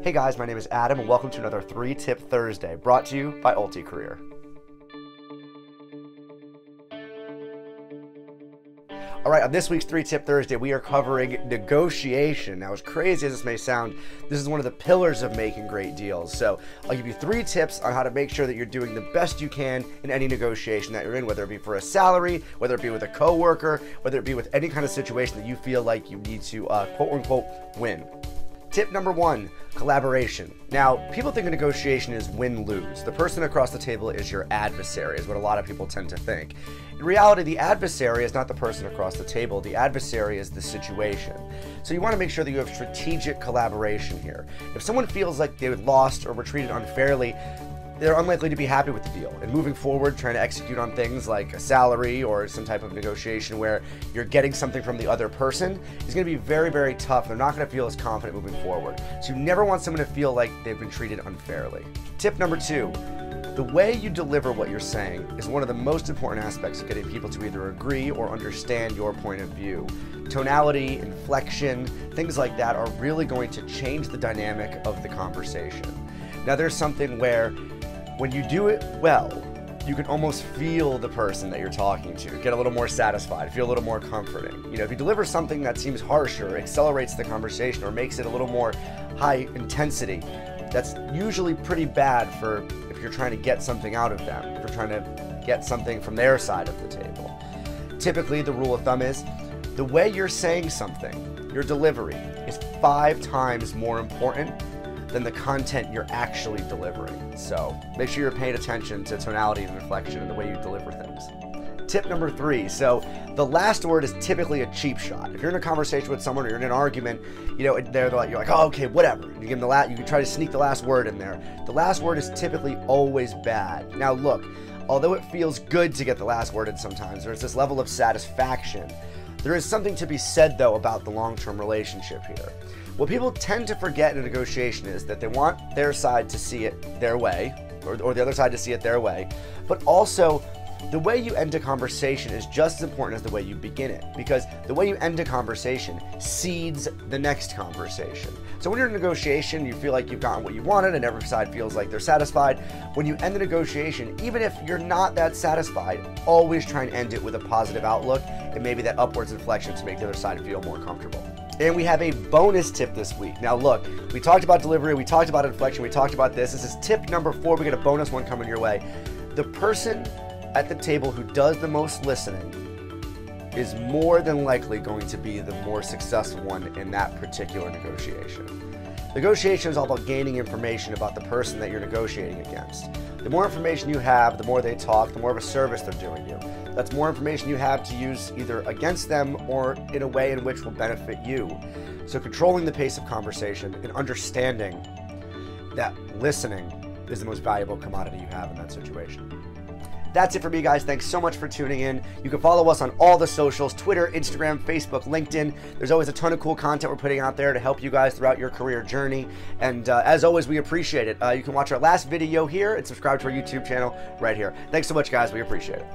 Hey guys, my name is Adam and welcome to another 3-Tip Thursday brought to you by UltiCareer. Alright, on this week's 3-Tip Thursday, we are covering negotiation. Now, as crazy as this may sound, this is one of the pillars of making great deals. So, I'll give you 3 tips on how to make sure that you're doing the best you can in any negotiation that you're in, whether it be for a salary, whether it be with a coworker, whether it be with any kind of situation that you feel like you need to quote-unquote win. Tip number 1, collaboration. Now, people think a negotiation is win-lose. The person across the table is your adversary, is what a lot of people tend to think. In reality, the adversary is not the person across the table. The adversary is the situation. So you want to make sure that you have strategic collaboration here. If someone feels like they lost or were treated unfairly, they're unlikely to be happy with the deal. And moving forward, trying to execute on things like a salary or some type of negotiation where you're getting something from the other person is going to be very, very tough. They're not going to feel as confident moving forward. So you never want someone to feel like they've been treated unfairly. Tip number 2, the way you deliver what you're saying is one of the most important aspects of getting people to either agree or understand your point of view. Tonality, inflection, things like that are really going to change the dynamic of the conversation. Now, there's something where when you do it well, you can almost feel the person that you're talking to, get a little more satisfied, feel a little more comforting. You know, if you deliver something that seems harsher, accelerates the conversation, or makes it a little more high intensity, that's usually pretty bad for if you're trying to get something out of them, if you're trying to get something from their side of the table. Typically, the rule of thumb is the way you're saying something, your delivery, is 5 times more important than the content you're actually delivering. So make sure you're paying attention to tonality and inflection and the way you deliver things. Tip number 3, so the last word is typically a cheap shot. If you're in a conversation with someone or you're in an argument, you know, you're like, oh, okay, whatever. You give them you can try to sneak the last word in there. The last word is typically always bad. Now look, although it feels good to get the last word in sometimes, there's this level of satisfaction. There is something to be said, though, about the long-term relationship here. What people tend to forget in a negotiation is that they want their side to see it their way, or the other side to see it their way, but also the way you end a conversation is just as important as the way you begin it, because the way you end a conversation seeds the next conversation. So when you're in a negotiation, you feel like you've gotten what you wanted and every side feels like they're satisfied. When you end the negotiation, even if you're not that satisfied, always try and end it with a positive outlook and maybe that upwards inflection to make the other side feel more comfortable. And we have a bonus tip this week. Now look, we talked about delivery, we talked about inflection, we talked about this. This is tip number 4. We get a bonus one coming your way. The person at the table who does the most listening is more than likely going to be the more successful one in that particular negotiation. Negotiation is all about gaining information about the person that you're negotiating against. The more information you have, the more they talk, the more of a service they're doing you. That's more information you have to use either against them or in a way in which will benefit you. So controlling the pace of conversation and understanding that listening is the most valuable commodity you have in that situation. That's it for me, guys. Thanks so much for tuning in. You can follow us on all the socials, Twitter, Instagram, Facebook, LinkedIn. There's always a ton of cool content we're putting out there to help you guys throughout your career journey. And as always, we appreciate it. You can watch our last video here and subscribe to our YouTube channel right here. Thanks so much, guys. We appreciate it.